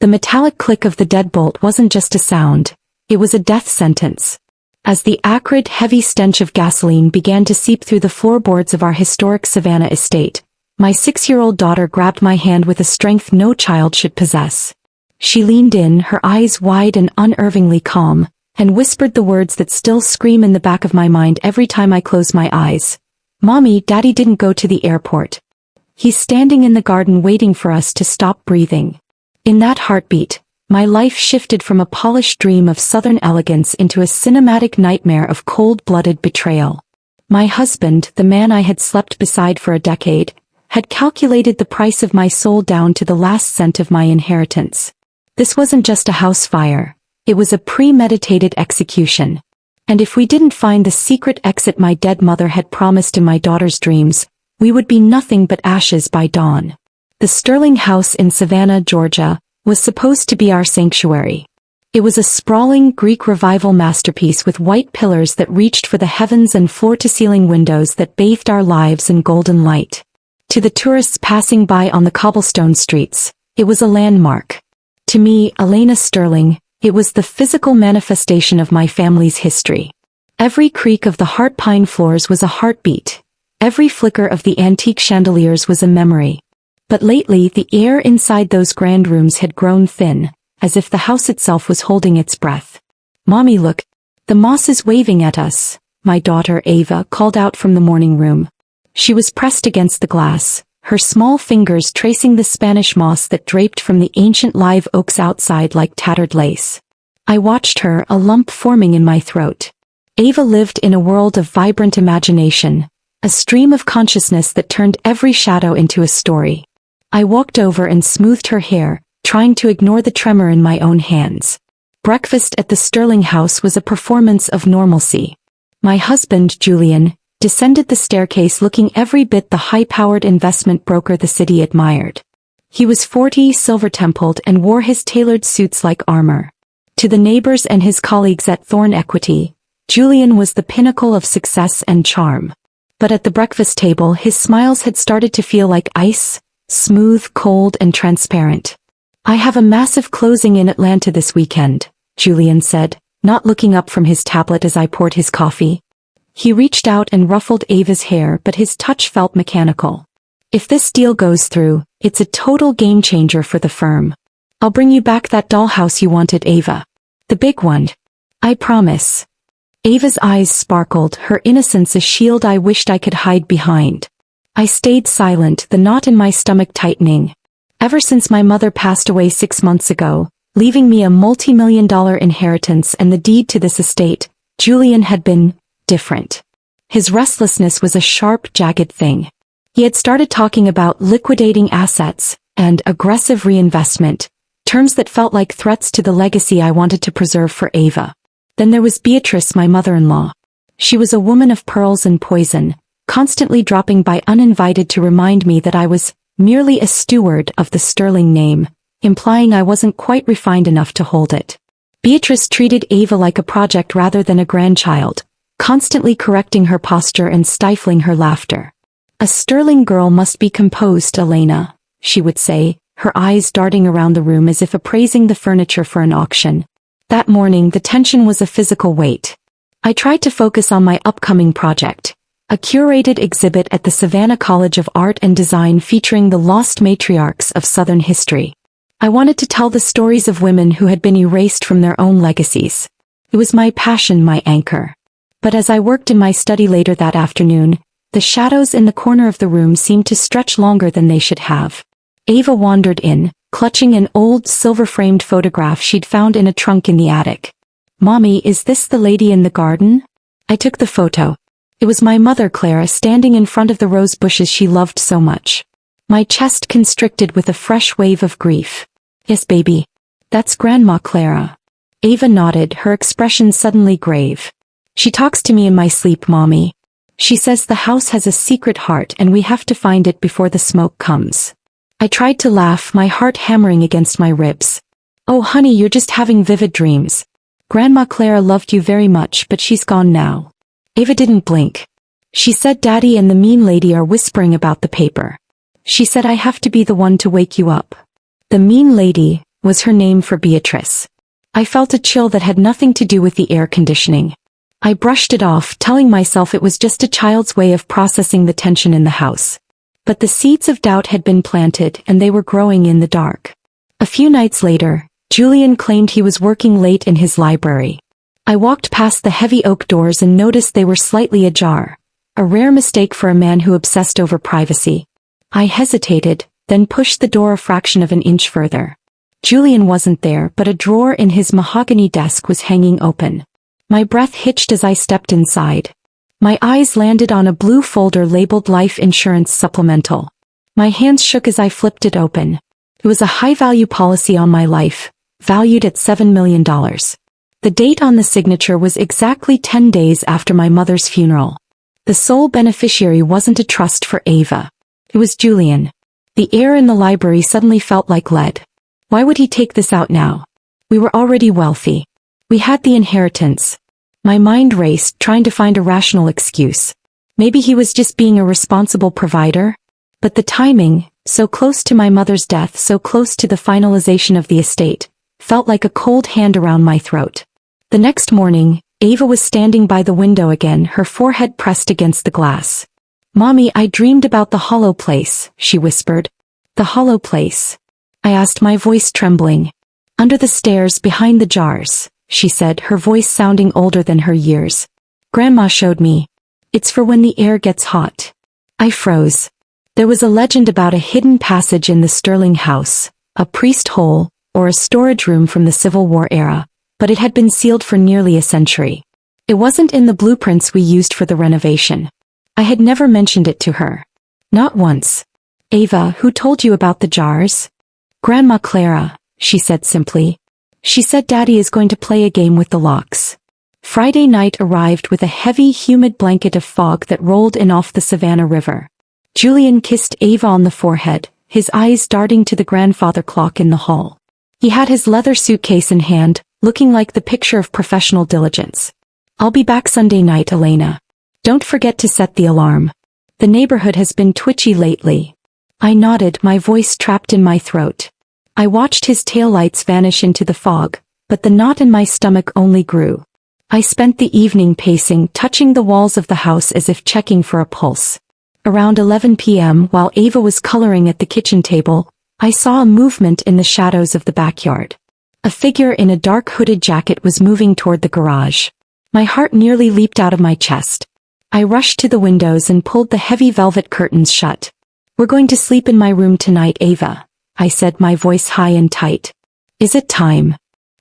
The metallic click of the deadbolt wasn't just a sound, it was a death sentence. As the acrid, heavy stench of gasoline began to seep through the floorboards of our historic Savannah estate, my 6-year-old daughter grabbed my hand with a strength no child should possess. She leaned in, her eyes wide and unervingly calm, and whispered the words that still scream in the back of my mind every time I close my eyes. "Mommy, Daddy didn't go to the airport. He's standing in the garden waiting for us to stop breathing." In that heartbeat, my life shifted from a polished dream of Southern elegance into a cinematic nightmare of cold-blooded betrayal. My husband, the man I had slept beside for a decade, had calculated the price of my soul down to the last cent of my inheritance. This wasn't just a house fire, it was a premeditated execution. And if we didn't find the secret exit my dead mother had promised in my daughter's dreams, we would be nothing but ashes by dawn. The Sterling house in Savannah, Georgia, was supposed to be our sanctuary. It was a sprawling Greek Revival masterpiece with white pillars that reached for the heavens and floor-to-ceiling windows that bathed our lives in golden light. To the tourists passing by on the cobblestone streets, it was a landmark. To me, Elena Sterling, it was the physical manifestation of my family's history. Every creak of the heart pine floors was a heartbeat. Every flicker of the antique chandeliers was a memory. But lately the air inside those grand rooms had grown thin, as if the house itself was holding its breath. "Mommy, look. The moss is waving at us," my daughter Ava called out from the morning room. She was pressed against the glass, her small fingers tracing the Spanish moss that draped from the ancient live oaks outside like tattered lace. I watched her, a lump forming in my throat. Ava lived in a world of vibrant imagination, a stream of consciousness that turned every shadow into a story. I walked over and smoothed her hair, trying to ignore the tremor in my own hands. Breakfast at the Sterling house was a performance of normalcy. My husband, Julian, descended the staircase looking every bit the high-powered investment broker the city admired. He was 40, silver-templed, and wore his tailored suits like armor. To the neighbors and his colleagues at Thorn Equity, Julian was the pinnacle of success and charm. But at the breakfast table his smiles had started to feel like ice, smooth, cold, and transparent. "I have a massive closing in Atlanta this weekend," Julian said, not looking up from his tablet as I poured his coffee. He reached out and ruffled Ava's hair, but his touch felt mechanical. "If this deal goes through, it's a total game-changer for the firm. I'll bring you back that dollhouse you wanted, Ava. The big one. I promise." Ava's eyes sparkled, her innocence a shield I wished I could hide behind. I stayed silent, the knot in my stomach tightening. Ever since my mother passed away 6 months ago, leaving me a multi-million-dollar inheritance and the deed to this estate, Julian had been different. His restlessness was a sharp, jagged thing. He had started talking about liquidating assets and aggressive reinvestment, terms that felt like threats to the legacy I wanted to preserve for Ava. Then there was Beatrice, my mother-in-law. She was a woman of pearls and poison, constantly dropping by uninvited to remind me that I was merely a steward of the Sterling name, implying I wasn't quite refined enough to hold it. Beatrice treated Ava like a project rather than a grandchild, constantly correcting her posture and stifling her laughter. "A Sterling girl must be composed, Elena," she would say, her eyes darting around the room as if appraising the furniture for an auction. That morning the tension was a physical weight. I tried to focus on my upcoming project, a curated exhibit at the Savannah College of Art and Design featuring the lost matriarchs of Southern history. I wanted to tell the stories of women who had been erased from their own legacies. It was my passion, my anchor. But as I worked in my study later that afternoon, the shadows in the corner of the room seemed to stretch longer than they should have. Ava wandered in, clutching an old silver-framed photograph she'd found in a trunk in the attic. "Mommy, is this the lady in the garden?" I took the photo. It was my mother Clara standing in front of the rose bushes she loved so much. My chest constricted with a fresh wave of grief. "Yes, baby. That's Grandma Clara." Ava nodded, her expression suddenly grave. "She talks to me in my sleep, Mommy. She says the house has a secret heart and we have to find it before the smoke comes." I tried to laugh, my heart hammering against my ribs. "Oh honey, you're just having vivid dreams. Grandma Clara loved you very much, but she's gone now." Ava didn't blink. "She said Daddy and the mean lady are whispering about the paper. She said I have to be the one to wake you up." "The mean lady," was her name for Beatrice. I felt a chill that had nothing to do with the air conditioning. I brushed it off, telling myself it was just a child's way of processing the tension in the house. But the seeds of doubt had been planted and they were growing in the dark. A few nights later, Julian claimed he was working late in his library. I walked past the heavy oak doors and noticed they were slightly ajar, a rare mistake for a man who obsessed over privacy. I hesitated, then pushed the door a fraction of an inch further. Julian wasn't there, but a drawer in his mahogany desk was hanging open. My breath hitched as I stepped inside. My eyes landed on a blue folder labeled Life Insurance Supplemental. My hands shook as I flipped it open. It was a high-value policy on my life, valued at $7 million. The date on the signature was exactly 10 days after my mother's funeral. The sole beneficiary wasn't a trust for Ava. It was Julian. The air in the library suddenly felt like lead. Why would he take this out now? We were already wealthy. We had the inheritance. My mind raced, trying to find a rational excuse. Maybe he was just being a responsible provider? But the timing, so close to my mother's death, so close to the finalization of the estate, felt like a cold hand around my throat. The next morning, Ava was standing by the window again, her forehead pressed against the glass. "Mommy, I dreamed about the hollow place," she whispered. "The hollow place?" I asked, my voice trembling. "Under the stairs, behind the jars," she said, her voice sounding older than her years. "Grandma showed me. It's for when the air gets hot." I froze. There was a legend about a hidden passage in the Sterling house, a priest hole, or a storage room from the Civil War era, but it had been sealed for nearly a century. It wasn't in the blueprints we used for the renovation. I had never mentioned it to her. Not once. "Ava, who told you about the jars?" "Grandma Clara," she said simply. "She said Daddy is going to play a game with the locks." Friday night arrived with a heavy, humid blanket of fog that rolled in off the Savannah River. Julian kissed Ava on the forehead, his eyes darting to the grandfather clock in the hall. He had his leather suitcase in hand, looking like the picture of professional diligence. "I'll be back Sunday night, Elena. Don't forget to set the alarm. The neighborhood has been twitchy lately." I nodded, my voice trapped in my throat. I watched his taillights vanish into the fog, but the knot in my stomach only grew. I spent the evening pacing, touching the walls of the house as if checking for a pulse. Around 11 p.m., while Ava was coloring at the kitchen table, I saw a movement in the shadows of the backyard. A figure in a dark hooded jacket was moving toward the garage. My heart nearly leaped out of my chest. I rushed to the windows and pulled the heavy velvet curtains shut. "We're going to sleep in my room tonight, Ava," I said, my voice high and tight. "Is it time?"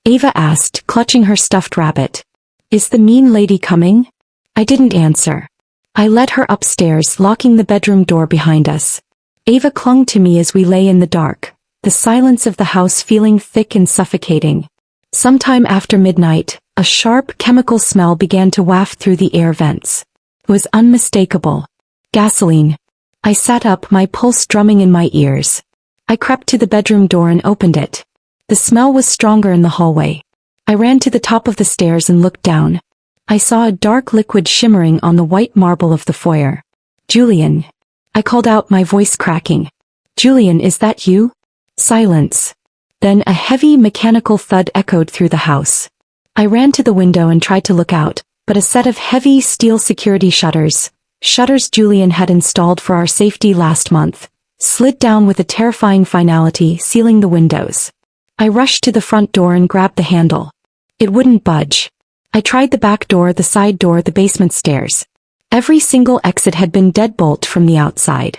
Ava asked, clutching her stuffed rabbit. "Is the mean lady coming?" I didn't answer. I led her upstairs, locking the bedroom door behind us. Ava clung to me as we lay in the dark, the silence of the house feeling thick and suffocating. Sometime after midnight, a sharp chemical smell began to waft through the air vents. It was unmistakable. Gasoline. I sat up, my pulse drumming in my ears. I crept to the bedroom door and opened it. The smell was stronger in the hallway. I ran to the top of the stairs and looked down. I saw a dark liquid shimmering on the white marble of the foyer. "Julian." I called out, my voice cracking. "Julian, is that you?" Silence. Then a heavy mechanical thud echoed through the house. I ran to the window and tried to look out, but a set of heavy steel security shutters Julian had installed for our safety last month, slid down with a terrifying finality, sealing the windows. I rushed to the front door and grabbed the handle. It wouldn't budge. I tried the back door, the side door, the basement stairs. Every single exit had been deadbolt from the outside.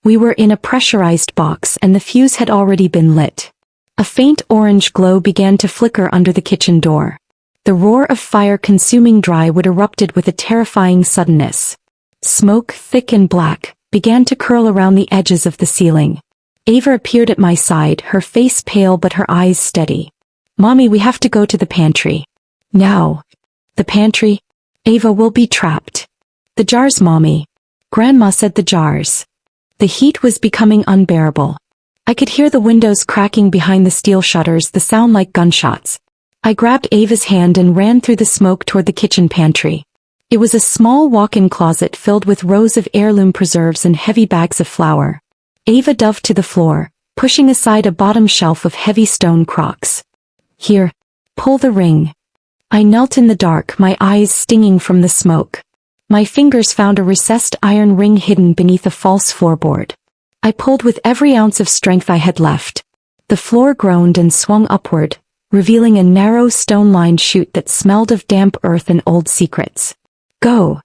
We were in a pressurized box and the fuse had already been lit. A faint orange glow began to flicker under the kitchen door. The roar of fire consuming drywood erupted with a terrifying suddenness. Smoke, thick and black, began to curl around the edges of the ceiling. Ava appeared at my side, her face pale but her eyes steady. "Mommy, we have to go to the pantry." "Now." "The pantry?" "Ava will be trapped." "The jars, Mommy." Grandma said the jars. The heat was becoming unbearable. I could hear the windows cracking behind the steel shutters, the sound like gunshots. I grabbed Ava's hand and ran through the smoke toward the kitchen pantry. It was a small walk-in closet filled with rows of heirloom preserves and heavy bags of flour. Ava dove to the floor, pushing aside a bottom shelf of heavy stone crocks. "Here, pull the ring." I knelt in the dark, my eyes stinging from the smoke. My fingers found a recessed iron ring hidden beneath a false floorboard. I pulled with every ounce of strength I had left. The floor groaned and swung upward, revealing a narrow stone-lined chute that smelled of damp earth and old secrets. "Go,"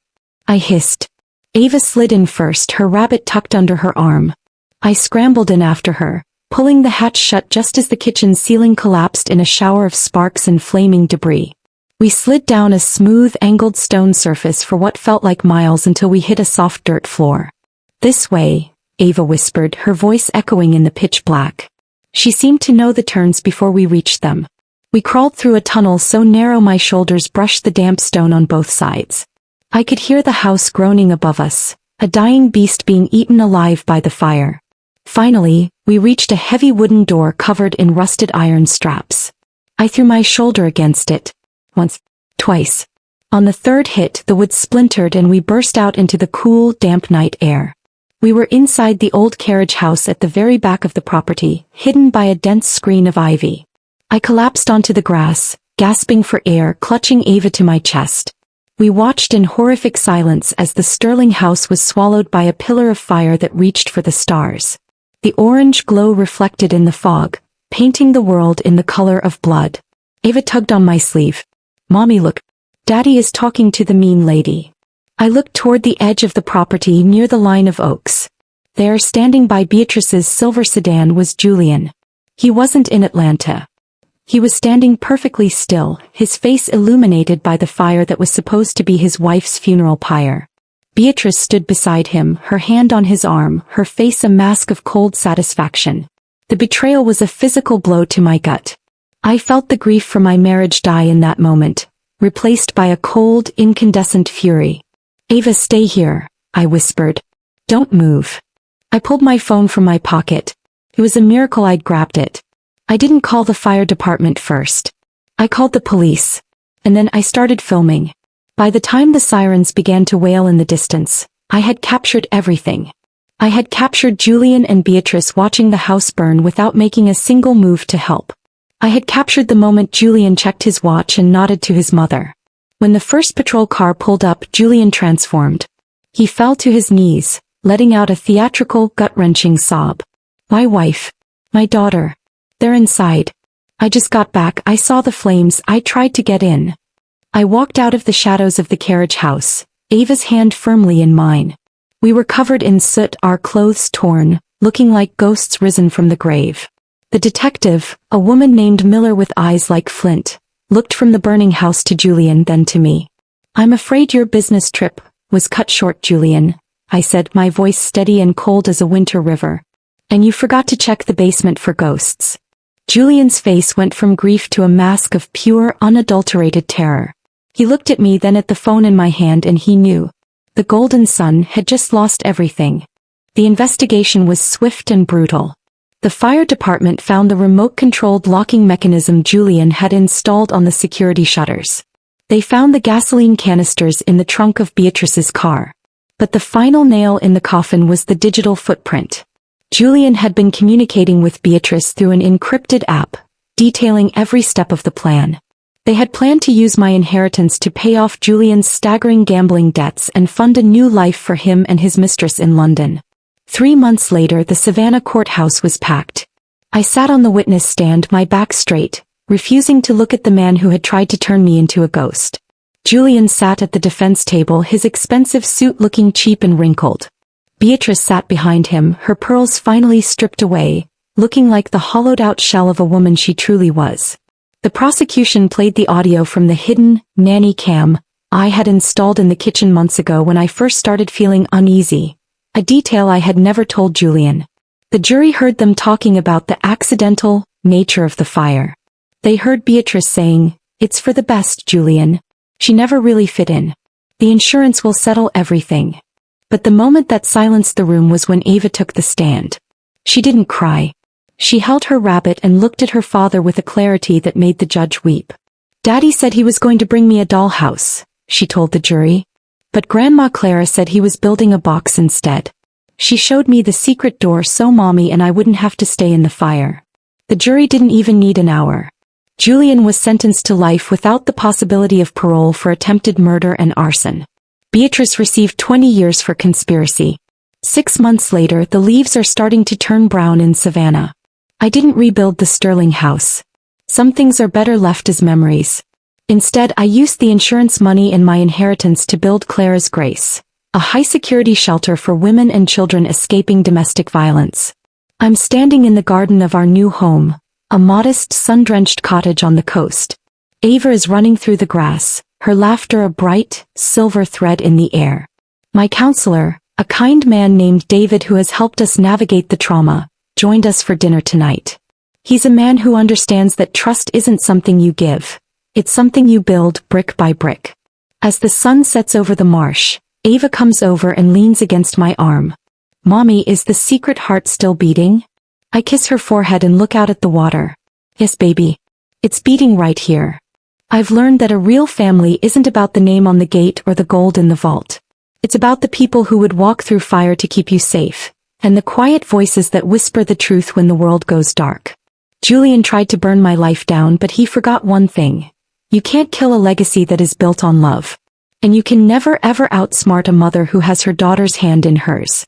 I hissed. Ava slid in first, her rabbit tucked under her arm. I scrambled in after her, pulling the hatch shut just as the kitchen ceiling collapsed in a shower of sparks and flaming debris. We slid down a smooth, angled stone surface for what felt like miles until we hit a soft dirt floor. "This way," Ava whispered, her voice echoing in the pitch black. She seemed to know the turns before we reached them. We crawled through a tunnel so narrow my shoulders brushed the damp stone on both sides. I could hear the house groaning above us, a dying beast being eaten alive by the fire. Finally, we reached a heavy wooden door covered in rusted iron straps. I threw my shoulder against it. Once, twice. On the third hit, the wood splintered and we burst out into the cool, damp night air. We were inside the old carriage house at the very back of the property, hidden by a dense screen of ivy. I collapsed onto the grass, gasping for air, clutching Ava to my chest. We watched in horrific silence as the Sterling house was swallowed by a pillar of fire that reached for the stars. The orange glow reflected in the fog, painting the world in the color of blood. Ava tugged on my sleeve. "Mommy, look. Daddy is talking to the mean lady." I looked toward the edge of the property near the line of oaks. There, standing by Beatrice's silver sedan, was Julian. He wasn't in Atlanta. He was standing perfectly still, his face illuminated by the fire that was supposed to be his wife's funeral pyre. Beatrice stood beside him, her hand on his arm, her face a mask of cold satisfaction. The betrayal was a physical blow to my gut. I felt the grief for my marriage die in that moment, replaced by a cold, incandescent fury. "Ava, stay here," I whispered. "Don't move." I pulled my phone from my pocket. It was a miracle I'd grabbed it. I didn't call the fire department first. I called the police. And then I started filming. By the time the sirens began to wail in the distance, I had captured everything. I had captured Julian and Beatrice watching the house burn without making a single move to help. I had captured the moment Julian checked his watch and nodded to his mother. When the first patrol car pulled up, Julian transformed. He fell to his knees, letting out a theatrical, gut-wrenching sob. "My wife. My daughter. They're inside. I just got back, I saw the flames, I tried to get in." I walked out of the shadows of the carriage house, Ava's hand firmly in mine. We were covered in soot, our clothes torn, looking like ghosts risen from the grave. The detective, a woman named Miller with eyes like flint, looked from the burning house to Julian, then to me. "I'm afraid your business trip was cut short, Julian," I said, my voice steady and cold as a winter river. "And you forgot to check the basement for ghosts." Julian's face went from grief to a mask of pure, unadulterated terror. He looked at me, then at the phone in my hand, and he knew. The Golden Sun had just lost everything. The investigation was swift and brutal. The fire department found the remote-controlled locking mechanism Julian had installed on the security shutters. They found the gasoline canisters in the trunk of Beatrice's car. But the final nail in the coffin was the digital footprint. Julian had been communicating with Beatrice through an encrypted app, detailing every step of the plan. They had planned to use my inheritance to pay off Julian's staggering gambling debts and fund a new life for him and his mistress in London. 3 months later, the Savannah courthouse was packed. I sat on the witness stand, my back straight, refusing to look at the man who had tried to turn me into a ghost. Julian sat at the defense table, his expensive suit looking cheap and wrinkled. Beatrice sat behind him, her pearls finally stripped away, looking like the hollowed-out shell of a woman she truly was. The prosecution played the audio from the hidden nanny cam I had installed in the kitchen months ago when I first started feeling uneasy, a detail I had never told Julian. The jury heard them talking about the accidental nature of the fire. They heard Beatrice saying, "It's for the best, Julian. She never really fit in. The insurance will settle everything." But the moment that silenced the room was when Ava took the stand. She didn't cry. She held her rabbit and looked at her father with a clarity that made the judge weep. "Daddy said he was going to bring me a dollhouse," she told the jury. "But Grandma Clara said he was building a box instead." She showed me the secret door so Mommy and I wouldn't have to stay in the fire. The jury didn't even need an hour. Julian was sentenced to life without the possibility of parole for attempted murder and arson. Beatrice received 20 years for conspiracy. 6 months later, the leaves are starting to turn brown in Savannah. I didn't rebuild the Sterling house. Some things are better left as memories. Instead, I used the insurance money in my inheritance to build Clara's Grace, a high-security shelter for women and children escaping domestic violence. I'm standing in the garden of our new home, a modest sun-drenched cottage on the coast. Ava is running through the grass, her laughter a bright, silver thread in the air. My counselor, a kind man named David who has helped us navigate the trauma, joined us for dinner tonight. He's a man who understands that trust isn't something you give. It's something you build brick by brick. As the sun sets over the marsh, Ava comes over and leans against my arm. Mommy, is the secret heart still beating? I kiss her forehead and look out at the water. Yes, baby. It's beating right here. I've learned that a real family isn't about the name on the gate or the gold in the vault. It's about the people who would walk through fire to keep you safe, and the quiet voices that whisper the truth when the world goes dark. Julian tried to burn my life down, but he forgot one thing. You can't kill a legacy that is built on love. And you can never ever outsmart a mother who has her daughter's hand in hers.